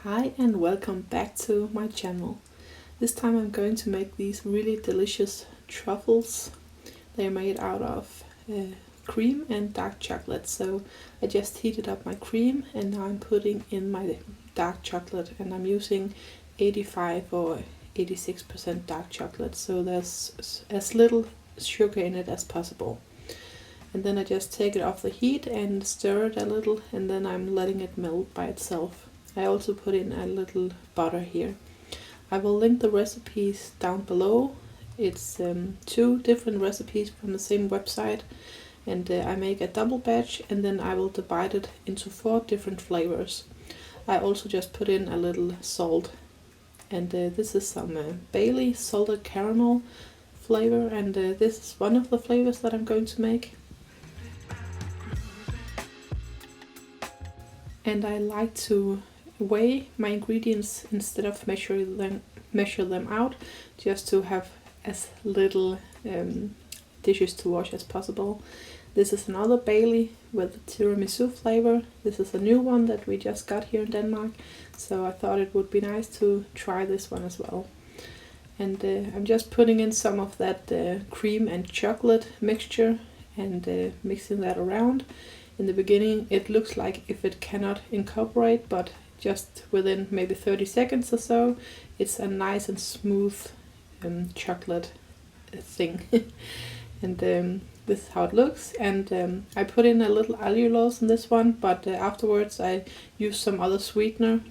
Hi and welcome back to my channel. This time I'm going to make these really delicious truffles. They're made out of cream and dark chocolate. So I just heated up my cream and now I'm putting in my dark chocolate, and I'm using 85 or 86% dark chocolate, so there's as little sugar in it as possible. And then I just take it off the heat and stir it a little, and then I'm letting it melt by itself. I also put in a little butter here. I will link the recipes down below. It's two different recipes from the same website, and I make a double batch and then I will divide it into 4 different flavors. I also just put in a little salt, and this is some Bailey salted caramel flavor, and this is one of the flavors that I'm going to make. And I like to weigh my ingredients instead of measure them out, just to have as little dishes to wash as possible. This is another Bailey with tiramisu flavor. This is a new one that we just got here in Denmark, so I thought it would be nice to try this one as well. And I'm just putting in some of that cream and chocolate mixture and mixing that around. In the beginning it looks like if it cannot incorporate, but just within maybe 30 seconds or so, it's a nice and smooth chocolate thing. And this is how it looks. And I put in a little allulose in this one, but afterwards I used some other sweetener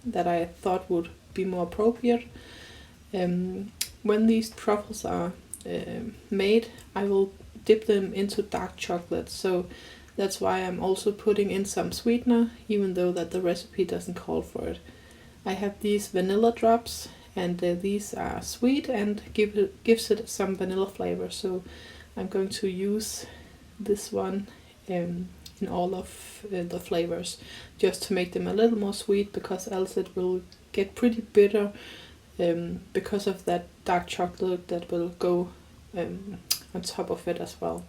that I thought would be more appropriate. When these truffles are made, I will dip them into dark chocolate, so that's why I'm also putting in some sweetener, even though that the recipe doesn't call for it. I have these vanilla drops, and these are sweet and gives it some vanilla flavor, so I'm going to use this one in all of the flavors, just to make them a little more sweet, because else it will get pretty bitter because of that dark chocolate that will go on top of it as well.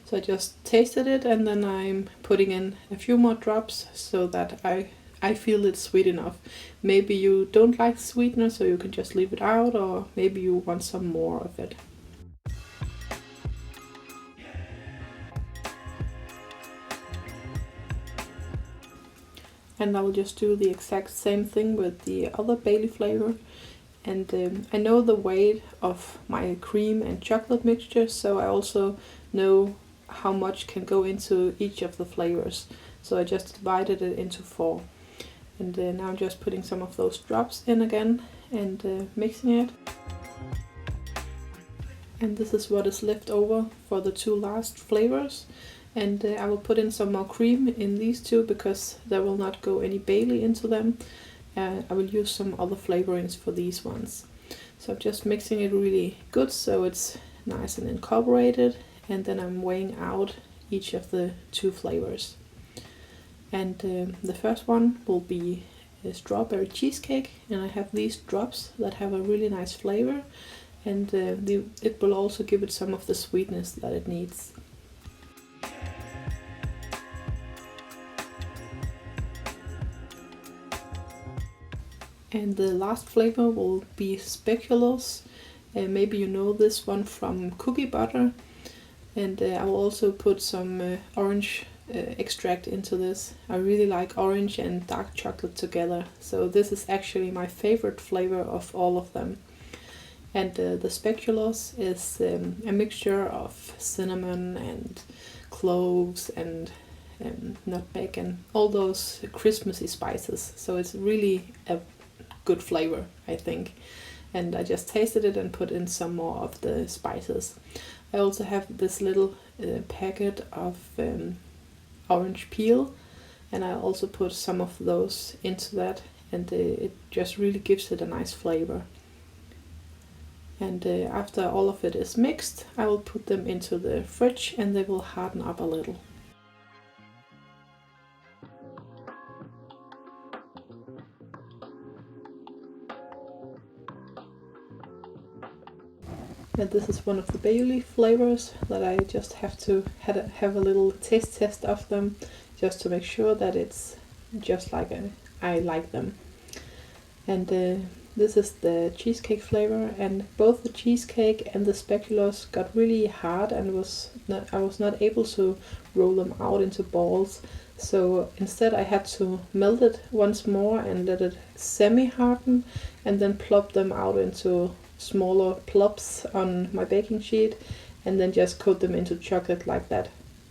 So I just tasted it, and then I'm putting in a few more drops so that I feel it's sweet enough. Maybe you don't like sweetener, so you can just leave it out, or maybe you want some more of it. And I will just do the exact same thing with the other Bailey flavor. And I know the weight of my cream and chocolate mixture, so I also know how much can go into each of the flavors. So I just divided it into 4. And now I'm just putting some of those drops in again and mixing it. And this is what is left over for the 2 last flavors. And I will put in some more cream in these 2, because there will not go any Bailey into them. I will use some other flavorings for these ones. So I'm just mixing it really good so it's nice and incorporated, and then I'm weighing out each of the 2 flavors. And the first one will be a strawberry cheesecake, and I have these drops that have a really nice flavor, and it will also give it some of the sweetness that it needs. And the last flavor will be speculoos. Maybe you know this one from cookie butter. And I will also put some orange extract into this. I really like orange and dark chocolate together, so this is actually my favorite flavor of all of them. And the speculoos is a mixture of cinnamon and cloves and nutmeg and all those Christmassy spices, so it's really a good flavor, I think. And I just tasted it and put in some more of the spices. I also have this little packet of orange peel, and I also put some of those into that, and it just really gives it a nice flavor. And after all of it is mixed, I will put them into the fridge and they will harden up a little. And this is one of the Bailey flavors that I just have to have a little taste test of them, just to make sure that it's just like I like them. And this is the cheesecake flavor, and both the cheesecake and the speculoos got really hard, and I was not able to roll them out into balls. So instead I had to melt it once more and let it semi-harden, and then plop them out into smaller plobs on my baking sheet, and then just coat them into chocolate like that.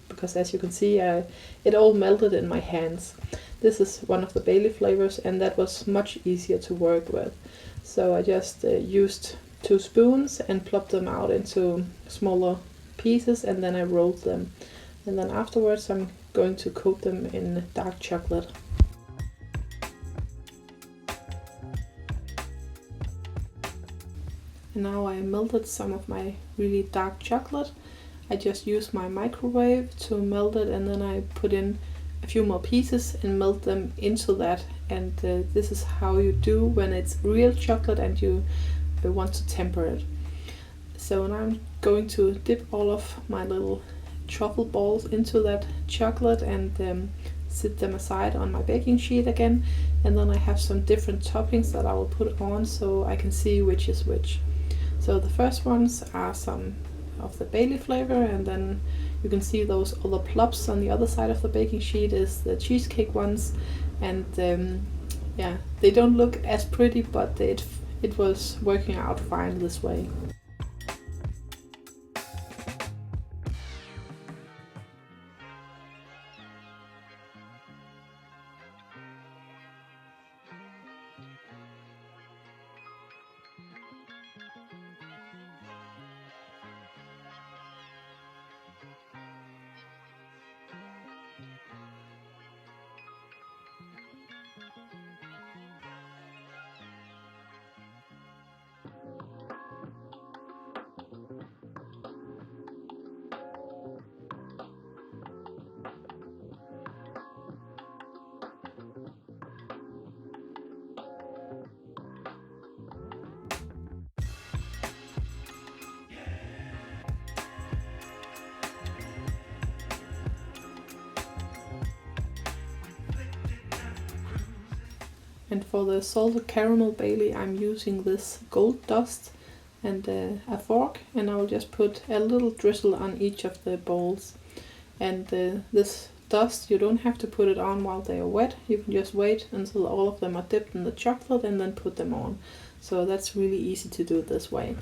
Because as you can see, it all melted in my hands. This is one of the Bailey flavors, and that was much easier to work with. So I just used 2 spoons and plopped them out into smaller pieces, and then I rolled them. And then afterwards I'm going to coat them in dark chocolate. And now I melted some of my really dark chocolate. I just used my microwave to melt it, and then I put in a few more pieces and melt them into that. And this is how you do when it's real chocolate and you want to temper it. So now I'm going to dip all of my little truffle balls into that chocolate and sit them aside on my baking sheet again. And then I have some different toppings that I will put on so I can see which is which. So the first ones are some of the Bailey flavor, and then you can see those other plobs on the other side of the baking sheet is the cheesecake ones. And yeah, they don't look as pretty, but it was working out fine this way. And for the salted caramel Bailey, I'm using this gold dust and a fork, and I will just put a little drizzle on each of the balls. And this dust, you don't have to put it on while they are wet. You can just wait until all of them are dipped in the chocolate and then put them on. So that's really easy to do this way.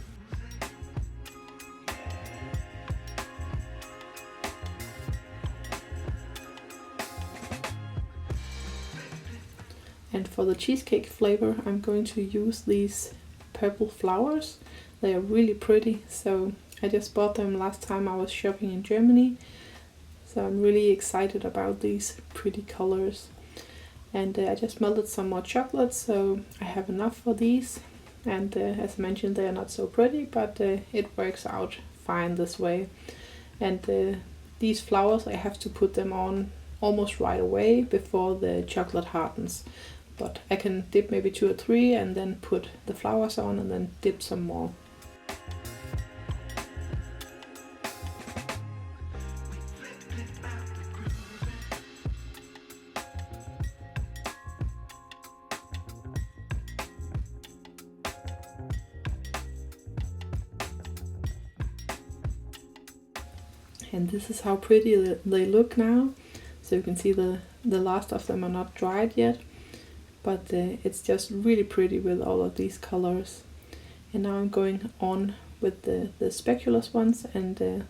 And for the cheesecake flavor, I'm going to use these purple flowers. They are really pretty, so I just bought them last time I was shopping in Germany. So I'm really excited about these pretty colors. And I just melted some more chocolate, so I have enough for these. And as mentioned, they are not so pretty, but it works out fine this way. And these flowers, I have to put them on almost right away before the chocolate hardens. But I can dip maybe 2 or 3 and then put the flowers on and then dip some more. And this is how pretty they look now. So you can see the last of them are not dried yet. But it's just really pretty with all of these colors. And now I'm going on with the speculoos ones, and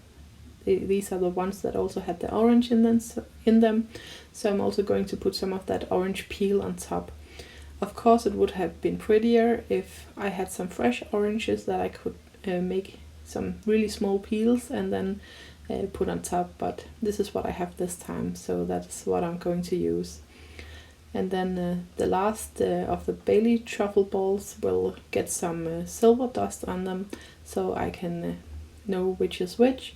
these are the ones that also had the orange in them. So I'm also going to put some of that orange peel on top. Of course, it would have been prettier if I had some fresh oranges that I could make some really small peels and then put on top, but this is what I have this time, so that's what I'm going to use. And then the last of the Bailey truffle balls will get some silver dust on them, so I can know which is which.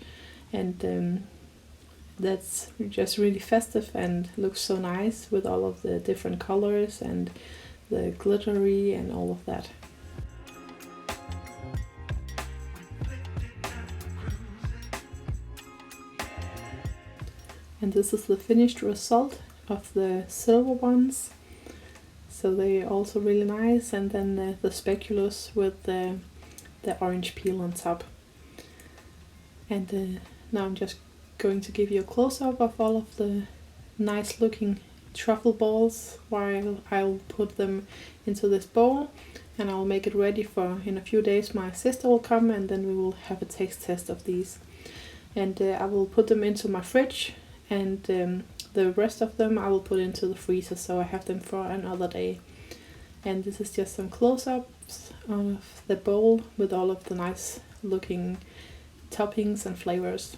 And that's just really festive and looks so nice with all of the different colors and the glittery and all of that. And this is the finished result of the silver ones. So they're also really nice. And then the speculoos with the orange peel on top. And now I'm just going to give you a close-up of all of the nice looking truffle balls while I'll put them into this bowl, and I'll make it ready for, in a few days my sister will come, and then we will have a taste test of these. And I will put them into my fridge, and the rest of them I will put into the freezer, so I have them for another day. And this is just some close-ups of the bowl with all of the nice looking toppings and flavors.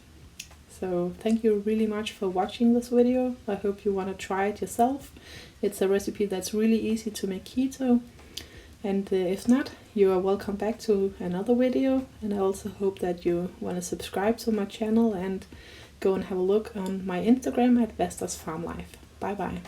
So thank you really much for watching this video. I hope you want to try it yourself. It's a recipe that's really easy to make keto. And if not, you are welcome back to another video. And I also hope that you want to subscribe to my channel and go and have a look on my Instagram at Vestas Farm Life. Bye bye.